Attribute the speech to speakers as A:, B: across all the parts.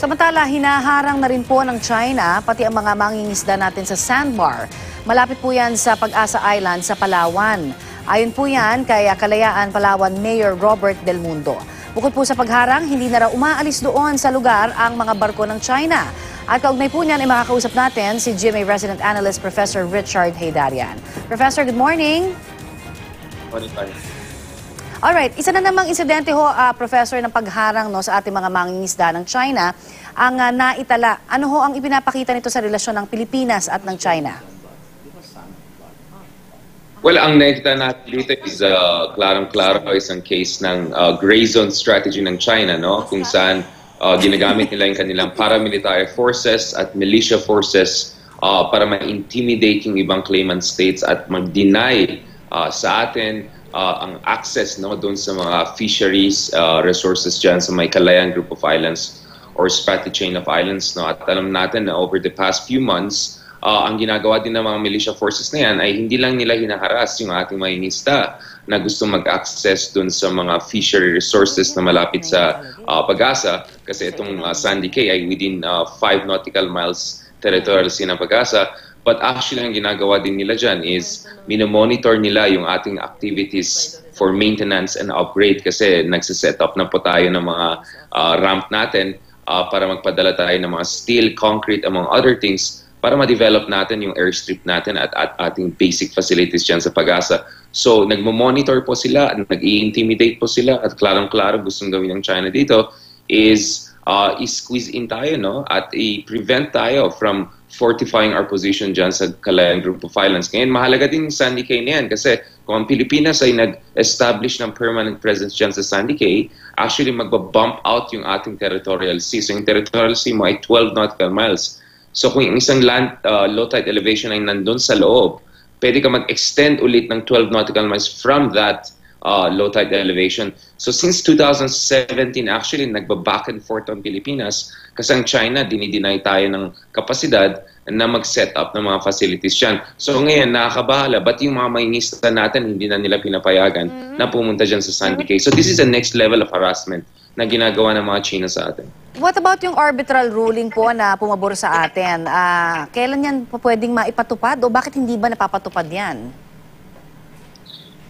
A: Samantala, hinaharang na rin po ng China pati ang mga mangingisda natin sa sandbar. Malapit po yan sa Pag-asa Island sa Palawan. Ayon po yan kay Kalayaan, Palawan Mayor Robert Del Mundo. Bukod po sa pagharang, hindi na raw umaalis doon sa lugar ang mga barko ng China. At kaugnay po niyan ay makakausap natin si GMA Resident Analyst Professor Richard Heydarian. Professor, good morning.
B: Morning, Pani.
A: Alright, isa na namang insidente ho, Professor, ng pagharang sa ating mga mangingisda ng China ang naitala. Ano ho ang ipinapakita nito sa relasyon ng Pilipinas at ng China?
B: Well, ang nakita natin dito is klarong-klaro isang case ng gray zone strategy ng China, no? Kung saan ginagamit nila yung kanilang paramilitary forces at militia forces para ma-intimidate yung ibang claimant states at mag-deny sa atin ang access doon sa mga fisheries resources dyan sa may Kalayaan Group of Islands or Spratly Chain of Islands. No? At alam natin na over the past few months, ang ginagawa din ng mga militia forces na yan ay hindi lang nila hinaharas yung ating mga inista na gusto mag-access dun sa mga fishery resources na malapit sa Pag-asa kasi itong Sandy Cay ay within 5 nautical miles territorial sea ng Pag-asa. But actually, ang ginagawa din nila dyan is minomonitor nila yung ating activities for maintenance and upgrade kasi nagsiset up na po tayo ng mga ramp natin para magpadala tayo ng mga steel, concrete, among other things para ma-develop natin yung airstrip natin at ating basic facilities dyan sa Pag-asa. So, nagmo-monitor po sila, nag-i-intimidate po sila at klarong-klaro gustong gawin ng China dito is i-squeeze in tayo at i-prevent tayo from fortifying our position dyan sa Kalayaan Group of Islands. Ngayon, mahalaga din yung Sandy Cay na yan kasi kung ang Pilipinas ay nag-establish ng permanent presence dyan sa Sandy Cay, actually magbabump out yung ating territorial sea. So yung territorial sea mo ay 12 nautical miles. So kung yung isang land low tide elevation ay nandun sa loob, pwede ka mag-extend ulit ng 12 nautical miles from that low tide elevation. So since 2017, actually, nagba-back and forth ang Pilipinas kasi ang China, dinideny tayo ng kapasidad na mag-set up ng mga facilities dyan. So ngayon, nakakabahala. Ba't yung mga mangingisda natin, hindi na nila pinapayagan na pumunta dyan sa Sandy Cay? So this is the next level of harassment na ginagawa ng mga China sa atin.
A: What about yung arbitral ruling po na pumabor sa atin? Kailan yan pwedeng maipatupad o bakit hindi ba napapatupad yan?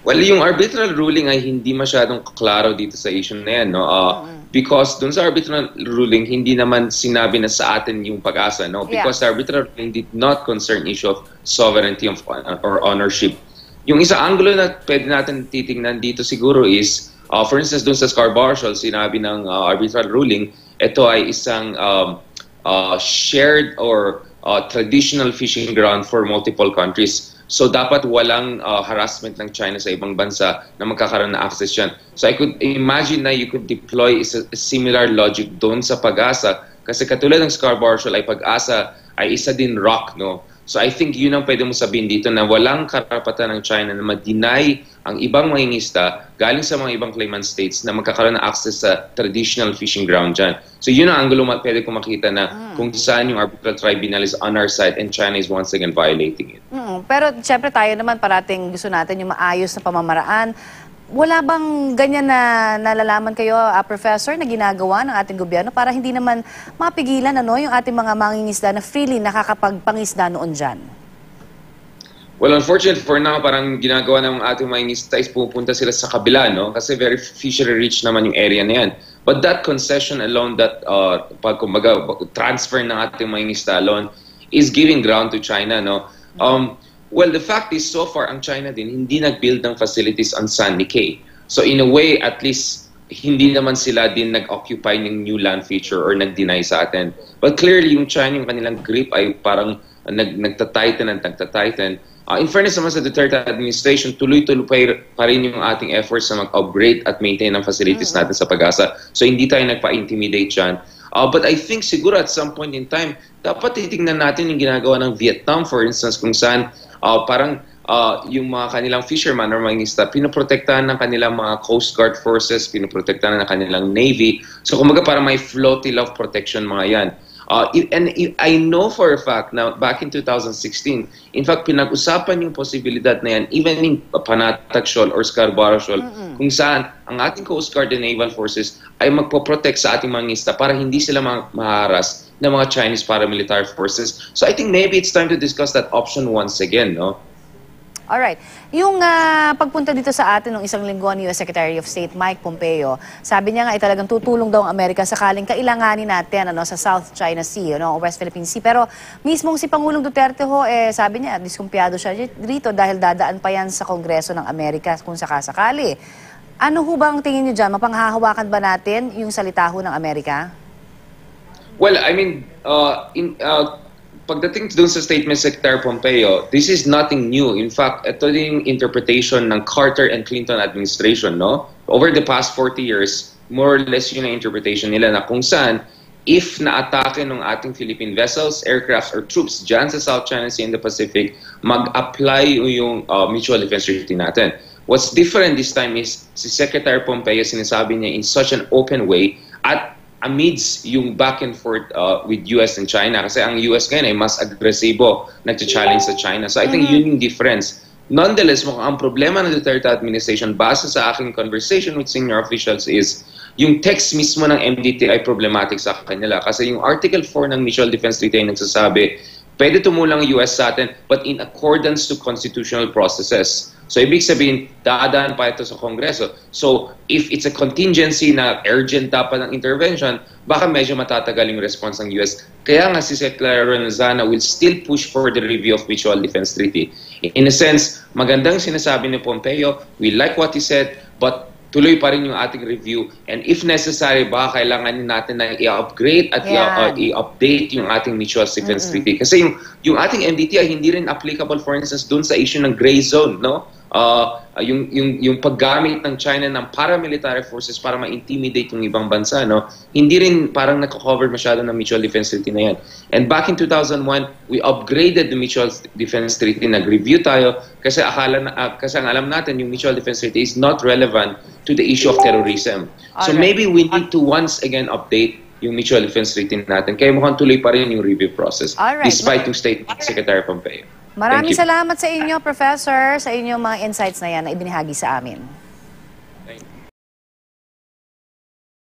B: Well, yung arbitral ruling ay hindi masyadong klaro dito sa issue na yan. No? Because dun sa arbitral ruling, hindi naman sinabi na sa atin yung Pag-asa. No? Because the arbitral ruling did not concern issue of sovereignty or ownership. Yung isa angulo na pwede natin titingnan dito siguro is, for instance, dun sa Scarborough Shoal, sinabi ng arbitral ruling, ito ay isang shared or traditional fishing ground for multiple countries. So dapat walang harassment ng China sa ibang bansa na magkakaroon na access yan. So I could imagine na you could deploy a similar logic doon sa Pag-asa kasi katulad ng Scarborough Shoal ay Pag-asa ay isa din rock, no? So I think yun ang pwede mo sabihin dito na walang karapatan ng China na ma-deny ang ibang mangingisda galing sa mga ibang claimant states na magkakaroon ng access sa traditional fishing ground dyan. So yun ang angulo pwede ko makita na kung saan yung arbitral tribunal is on our side and China is once again violating it.
A: Pero siyempre tayo naman parating gusto natin yung maayos na pamamaraan. Wala bang ganyan na nalalaman kayo, Professor, na ginagawa ng ating gobyerno para hindi naman mapigilan yung ating mga mangingisda na freely nakakapagpangisda noon dyan?
B: Well, unfortunately for now, parang ginagawa ng ating mangingisda is pupunta sila sa kabila, no? Kasi very fishery rich naman yung area na yan. But that concession alone, that transfer ng ating mangingisda alone is giving ground to China, no? Well, the fact is, so far, ang China din, hindi nag-build ng facilities on Sandy Cay. So in a way, at least, hindi naman sila din nag-occupy ng new land feature or nag-deny sa atin. But clearly, yung China, yung kanilang grip ay parang nagtatighten at nagtatighten. In fairness naman sa Duterte administration, tuloy-tuloy pa rin yung ating efforts na mag-upgrade at maintain ang facilities natin sa Pag-asa. So hindi tayo nagpa-intimidate dyan. But I think siguro at some point in time, dapat titignan natin yung ginagawa ng Vietnam, for instance, kung saan yung mga kanilang fishermen or mangingisda, pinoprotektahan ng kanilang mga Coast Guard forces, pinoprotektahan ng kanilang Navy. So kumaga para may flotilla of protection mga yan. I know for a fact na back in 2016, in fact, pinag-usapan yung posibilidad na yan, even in Panatag Shoal or Scarborough Shoal, kung saan ang ating Coast Guard and Naval Forces ay magpo-protect sa ating mga isda para hindi sila maharas ng mga Chinese paramilitary forces. So I think maybe it's time to discuss that option once again, no?
A: Alright. Yung pagpunta dito sa atin ng isang linggo ni US Secretary of State Mike Pompeo, sabi niya nga ay talagang tutulong daw ang Amerika sakaling kailanganin natin sa South China Sea, o West Philippine Sea. Pero mismong si Pangulong Duterte sabi niya, diskumpiyado siya rito dahil dadaan pa yan sa Kongreso ng Amerika kung sakasakali. Ano ho bang tingin niyo dyan? Mapanghahawakan ba natin yung salita ho ng Amerika?
B: Well, I mean, pagdating dun sa statement Secretary Pompeo, this is nothing new. In fact, ito yung interpretation ng Carter and Clinton administration, no? Over the past 40 years, more or less yun ang interpretation nila na kung saan, if na-atake ng ating Philippine vessels, aircrafts, or troops dyan sa South China Sea and the Pacific, mag-apply yung mutual defense treaty natin. What's different this time is si Secretary Pompeo sinasabi niya in such an open way at amidst yung back and forth with US and China. Kasi ang US ngayon ay mas agresibo nag-challenge sa China. So I think yun yung difference. Nonetheless, ang problema ng Duterte administration base sa aking conversation with senior officials is yung text mismo ng MDT ay problematic sa kanila. Kasi yung Article 4 ng Mutual Defense Treaty ay nagsasabi, pwede tumulong ang US sa atin but in accordance to constitutional processes. So, ibig sabihin, dadaan pa ito sa Kongreso. So, if it's a contingency na urgent dapat ng intervention, baka medyo matatagal yung response ng US. Kaya nga si Secretary Lozana will still push for the review of Mutual Defense Treaty. In a sense, magandang sinasabi ni Pompeo, we like what he said, but tuloy pa rin yung ating review. And if necessary, baka kailangan natin na i-upgrade at i-update yung ating Mutual Defense Treaty. Kasi yung ating MDT ay hindi rin applicable, for instance, dun sa issue ng gray zone, no? Yung paggamit ng China ng paramilitary forces para ma-intimidate yung ibang bansa, no? Hindi rin parang nako-cover masyado ng Mutual Defense Treaty na yan. And back in 2001, we upgraded the Mutual Defense Treaty, nag-review tayo kasi kasi ang alam natin yung Mutual Defense Treaty is not relevant to the issue of terrorism. So maybe we need to once again update yung Mutual Defense Treaty natin. Kaya mukhang tuloy pa rin yung review process despite yung statement ni Secretary Pompeo.
A: Maraming salamat sa inyo, Professor, sa inyong mga insights na yan na ibinahagi sa amin.